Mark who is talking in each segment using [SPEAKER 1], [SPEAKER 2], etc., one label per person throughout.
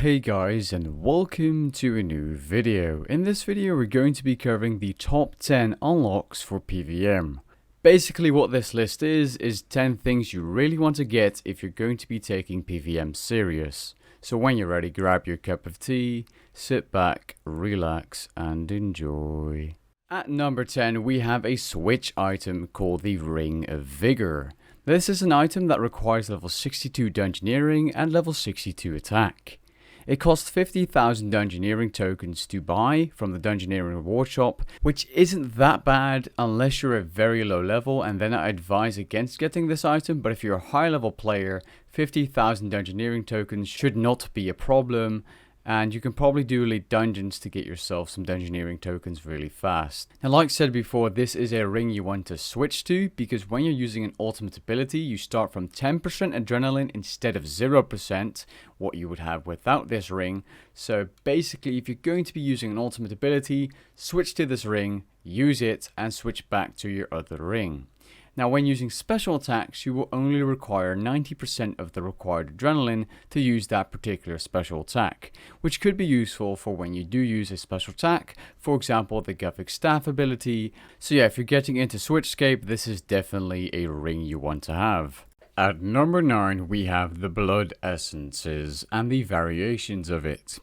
[SPEAKER 1] Hey guys, and welcome to a new video. In this video we're going to be covering the top 10 unlocks for PvM. Basically what this list is 10 things you really want to get if you're going to be taking PvM serious. So when you're ready, grab your cup of tea, sit back, relax and enjoy. At number 10 we have a switch item called the Ring of Vigor. This is an item that requires level 62 Dungeoneering and level 62 attack. It costs 50,000 Dungeoneering tokens to buy from the Dungeoneering reward shop, which isn't that bad unless you're a very low level, and then I advise against getting this item, but if you're a high level player, 50,000 Dungeoneering tokens should not be a problem. And you can probably do elite dungeons to get yourself some Dungeoneering tokens really fast. Now like I said before, this is a ring you want to switch to, because when you're using an ultimate ability, you start from 10% adrenaline instead of 0%, what you would have without this ring. So basically, if you're going to be using an ultimate ability, switch to this ring, use it, and switch back to your other ring. Now when using special attacks, you will only require 90% of the required adrenaline to use that particular special attack, which could be useful for when you do use a special attack, for example the Gothic Staff ability. So yeah, if you're getting into Switchscape, this is definitely a ring you want to have. At number 9 we have the Blood Essences and the variations of it.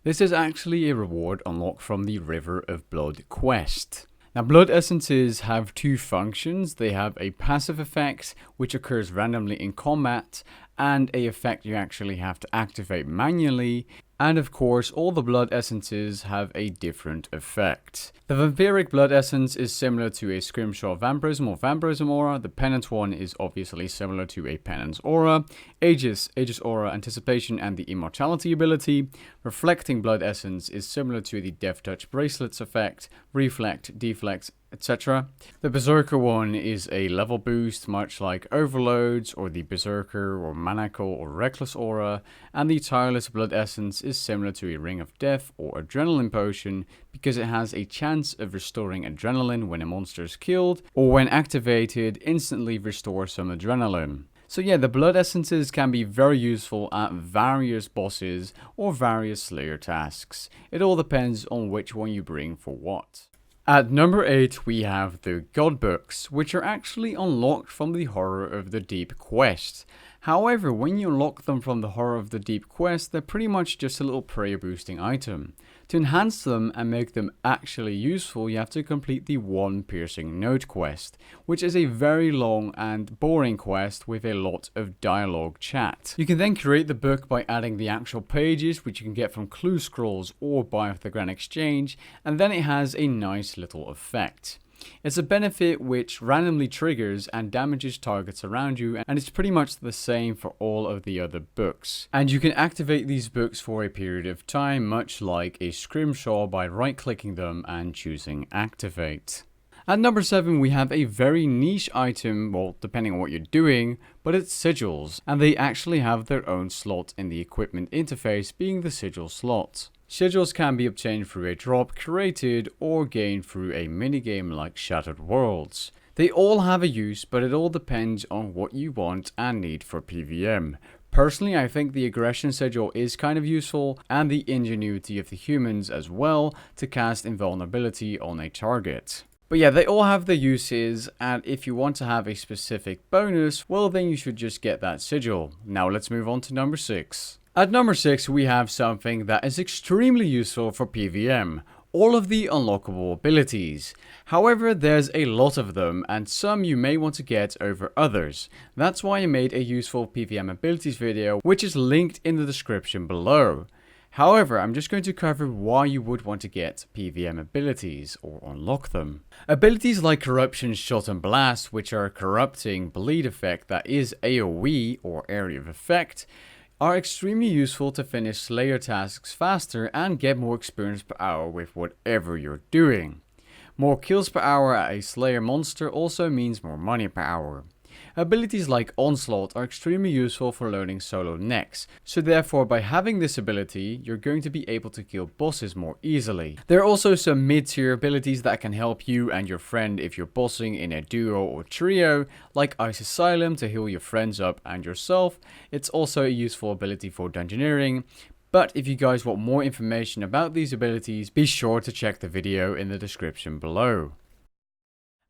[SPEAKER 1] This is actually a reward unlocked from the River of Blood quest. Now Blood Essences have two functions. They have a passive effect which occurs randomly in combat, and a effect you actually have to activate manually. And of course, all the Blood Essences have a different effect. The Vampiric Blood Essence is similar to a Scrimshaw Vampirism or Vampirism Aura. The Penance one is obviously similar to a Penance Aura. Aegis Aura, Anticipation and the Immortality ability. Reflecting Blood Essence is similar to the Death Touch Bracelets effect, Reflect, Deflect, etc. The Berserker one is a level boost, much like Overloads or the Berserker or Maniacal or Reckless Aura, and the Tireless Blood Essence is similar to a Ring of Death or Adrenaline Potion because it has a chance of restoring adrenaline when a monster is killed, or when activated instantly restore some adrenaline. So yeah, the Blood Essences can be very useful at various bosses or various Slayer tasks. It all depends on which one you bring for what. At number 8 we have the God Books, which are actually unlocked from the Horror of the Deep quest. However, when you unlock them from the Horror of the Deep quest, they're pretty much just a little prayer boosting item. To enhance them and make them actually useful, you have to complete the One Piercing Note quest, which is a very long and boring quest with a lot of dialogue chat. You can then create the book by adding the actual pages, which you can get from clue scrolls or buy off the Grand Exchange, and then it has a nice little effect. It's a benefit which randomly triggers and damages targets around you, and it's pretty much the same for all of the other books. And you can activate these books for a period of time, much like a Scrimshaw, by right clicking them and choosing Activate. At number 7 we have a very niche item, well depending on what you're doing, but it's Sigils, and they actually have their own slot in the equipment interface, being the Sigil slot. Sigils can be obtained through a drop created or gained through a minigame like Shattered Worlds. They all have a use, but it all depends on what you want and need for PvM. Personally, I think the Aggression Sigil is kind of useful, and the Ingenuity of the Humans as well, to cast Invulnerability on a target. But yeah, they all have their uses, and if you want to have a specific bonus, well then you should just get that Sigil. Now let's move on to number 6. At number 6 we have something that is extremely useful for PvM, all of the unlockable abilities. However, there's a lot of them, and some you may want to get over others. That's why I made a useful PvM abilities video, which is linked in the description below. However, I'm just going to cover why you would want to get PvM abilities or unlock them. Abilities like Corruption, Shot and Blast, which are a corrupting bleed effect that is AoE or area of effect, are extremely useful to finish Slayer tasks faster and get more experience per hour with whatever you're doing. More kills per hour at a Slayer monster also means more money per hour. Abilities like Onslaught are extremely useful for learning solo necks, so therefore by having this ability, you're going to be able to kill bosses more easily. There are also some mid-tier abilities that can help you and your friend if you're bossing in a duo or trio, like Ice Asylum to heal your friends up and yourself. It's also a useful ability for dungeoneering. But if you guys want more information about these abilities, be sure to check the video in the description below.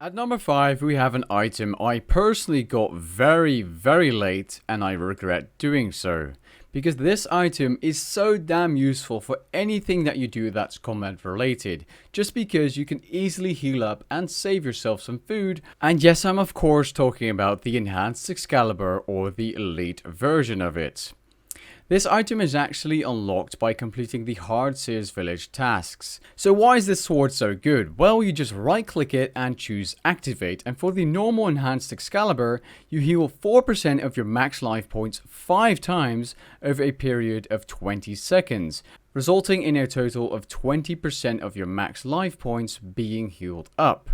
[SPEAKER 1] At number 5, we have an item I personally got very late, and I regret doing so. Because this item is so damn useful for anything that you do that's combat related. Just because you can easily heal up and save yourself some food. And yes, I'm of course talking about the Enhanced Excalibur, or the Elite version of it. This item is actually unlocked by completing the Sigils village tasks. So why is this sword so good? Well, you just right click it and choose activate, and for the normal Enhanced Excalibur, you heal 4% of your max life points 5 times over a period of 20 seconds, resulting in a total of 20% of your max life points being healed up.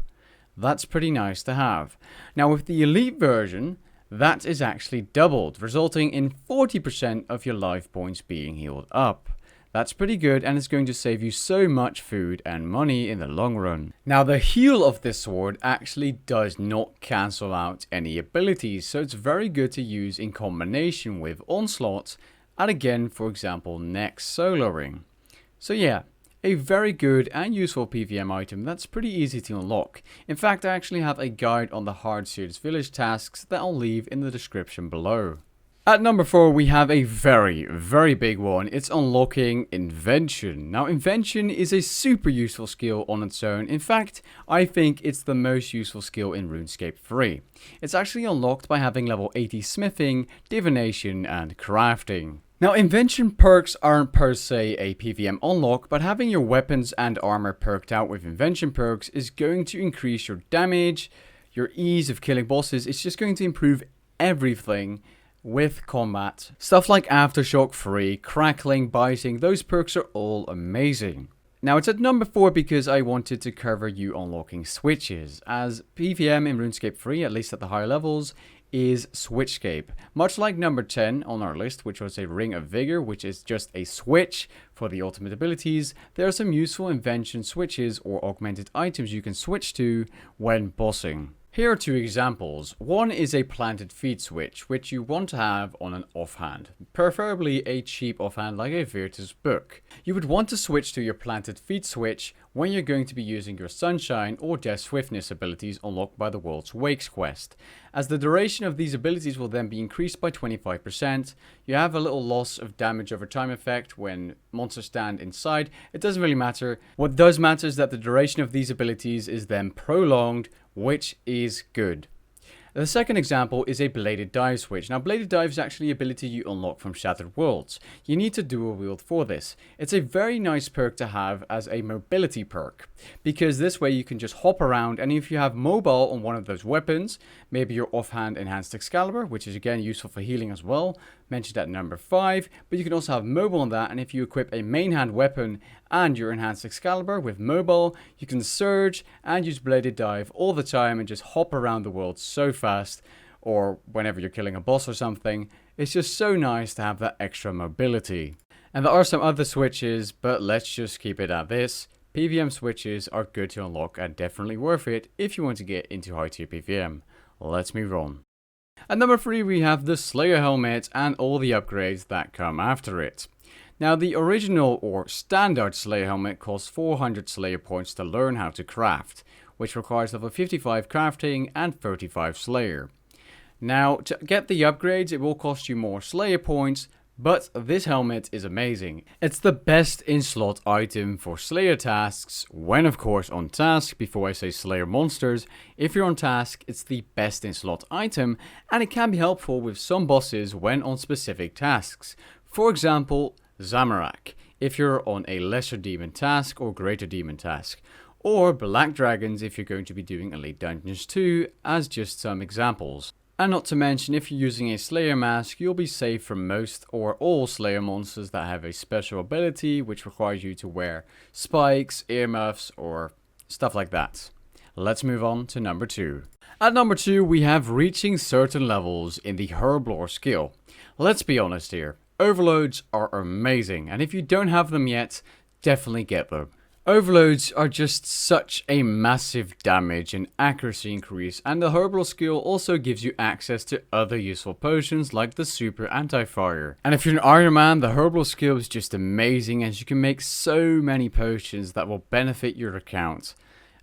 [SPEAKER 1] That's pretty nice to have. Now with the Elite version, that is actually doubled, resulting in 40% of your life points being healed up. That's pretty good, and it's going to save you so much food and money in the long run. Now the heal of this sword actually does not cancel out any abilities, so it's very good to use in combination with Onslaught, and again, for example, next soloing. So yeah, a very good and useful PvM item that's pretty easy to unlock. In fact, I actually have a guide on the Sigils village tasks that I'll leave in the description below. At number 4, we have a very big one. It's unlocking Invention. Now, Invention is a super useful skill on its own. In fact, I think it's the most useful skill in RuneScape 3. It's actually unlocked by having level 80 smithing, divination, and crafting. Now, Invention perks aren't per se a PvM unlock, but having your weapons and armor perked out with Invention perks is going to increase your damage, your ease of killing bosses. It's just going to improve everything with combat. Stuff like Aftershock, Free, Crackling, Biting, those perks are all amazing. Now it's at number 4 because I wanted to cover you unlocking switches, as PvM in RuneScape 3, at least at the higher levels, is Switchscape. Much like number 10 on our list, which was a Ring of Vigor, which is just a switch for the ultimate abilities, there are some useful Invention switches or augmented items you can switch to when bossing. Here are 2 examples. One is a planted feet switch, which you want to have on an offhand, preferably a cheap offhand like a Virtus book. You would want to switch to your planted feet switch when you're going to be using your Sunshine or Death Swiftness abilities unlocked by the World's Wakes quest. As the duration of these abilities will then be increased by 25%, you have a little loss of damage over time effect when monsters stand inside. It doesn't really matter. What does matter is that the duration of these abilities is then prolonged, which is good. The second example is a Bladed Dive switch. Now, Bladed Dive is actually an ability you unlock from Shattered Worlds. You need to dual wield for this. It's a very nice perk to have as a mobility perk, because this way you can just hop around, and if you have mobile on one of those weapons, maybe your offhand Enhanced Excalibur, which is again useful for healing as well, mentioned at number 5, but you can also have mobile on that, and if you equip a main hand weapon and your Enhanced Excalibur with mobile, you can surge and use Bladed Dive all the time and just hop around the world so fast, or whenever you're killing a boss or something. It's just so nice to have that extra mobility. And there are some other switches, but let's just keep it at this. PvM switches are good to unlock and definitely worth it if you want to get into high tier PvM. Let's move on. At number 3, we have the Slayer helmet and all the upgrades that come after it. Now, the original or standard Slayer helmet costs 400 Slayer points to learn how to craft, which requires level 55 crafting and 35 Slayer. Now, to get the upgrades, it will cost you more Slayer points, but this helmet is amazing. It's the best in-slot item for Slayer tasks, when of course on task, before I say Slayer monsters. If you're on task, it's the best in-slot item, and it can be helpful with some bosses when on specific tasks. For example, Zamorak, if you're on a lesser demon task or greater demon task. Or Black Dragons if you're going to be doing Elite Dungeons 2, as just some examples. And not to mention, if you're using a Slayer mask, you'll be safe from most or all Slayer monsters that have a special ability which requires you to wear spikes, earmuffs, or stuff like that. Let's move on to number 2. At number 2, we have reaching certain levels in the Herblore skill. Let's be honest here, overloads are amazing, and if you don't have them yet, definitely get them. Overloads are just such a massive damage and accuracy increase, and the Herblore skill also gives you access to other useful potions like the super anti-fire. And if you're an Iron Man, the Herblore skill is just amazing as you can make so many potions that will benefit your account.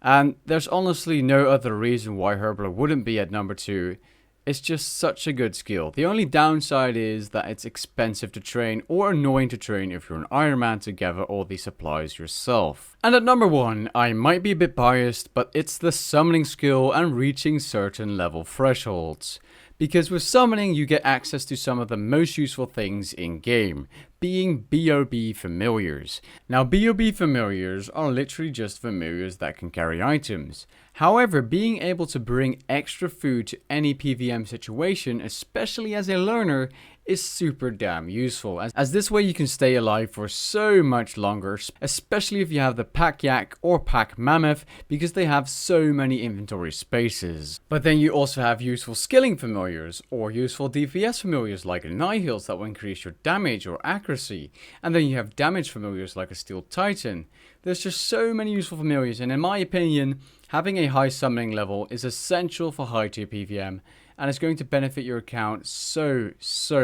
[SPEAKER 1] And there's honestly no other reason why Herblore wouldn't be at number 2. It's just such a good skill. The only downside is that it's expensive to train or annoying to train if you're an Iron Man to gather all these supplies yourself. And at number 1, I might be a bit biased, but it's the summoning skill and reaching certain level thresholds. Because with summoning you get access to some of the most useful things in game, being BOB familiars. Now BOB familiars are literally just familiars that can carry items. However, being able to bring extra food to any PvM situation, especially as a learner, is super damn useful, as this way you can stay alive for so much longer, especially if you have the Pack Yak or Pack Mammoth, because they have so many inventory spaces. But then you also have useful skilling familiars or useful DPS familiars like Annihilus that will increase your damage or accuracy, and then you have damage familiars like a Steel Titan. There's just so many useful familiars, and in my opinion, having a high summoning level is essential for high tier PvM, and it's going to benefit your account so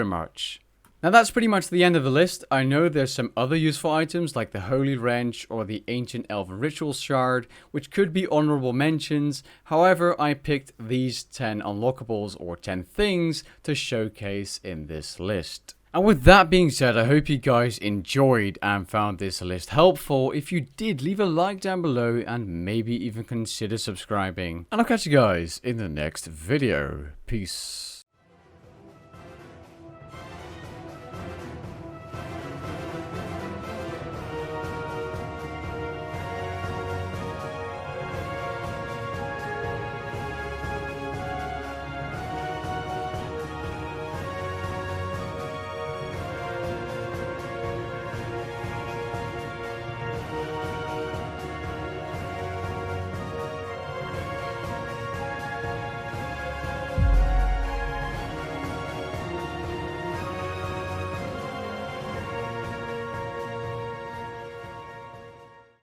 [SPEAKER 1] much. Now that's pretty much the end of the list. I know there's some other useful items like the Holy Wrench or the Ancient Elven Ritual Shard, which could be honorable mentions. However, I picked these 10 unlockables or 10 things to showcase in this list. And with that being said, I hope you guys enjoyed and found this list helpful. If you did, leave a like down below and maybe even consider subscribing. And I'll catch you guys in the next video. Peace.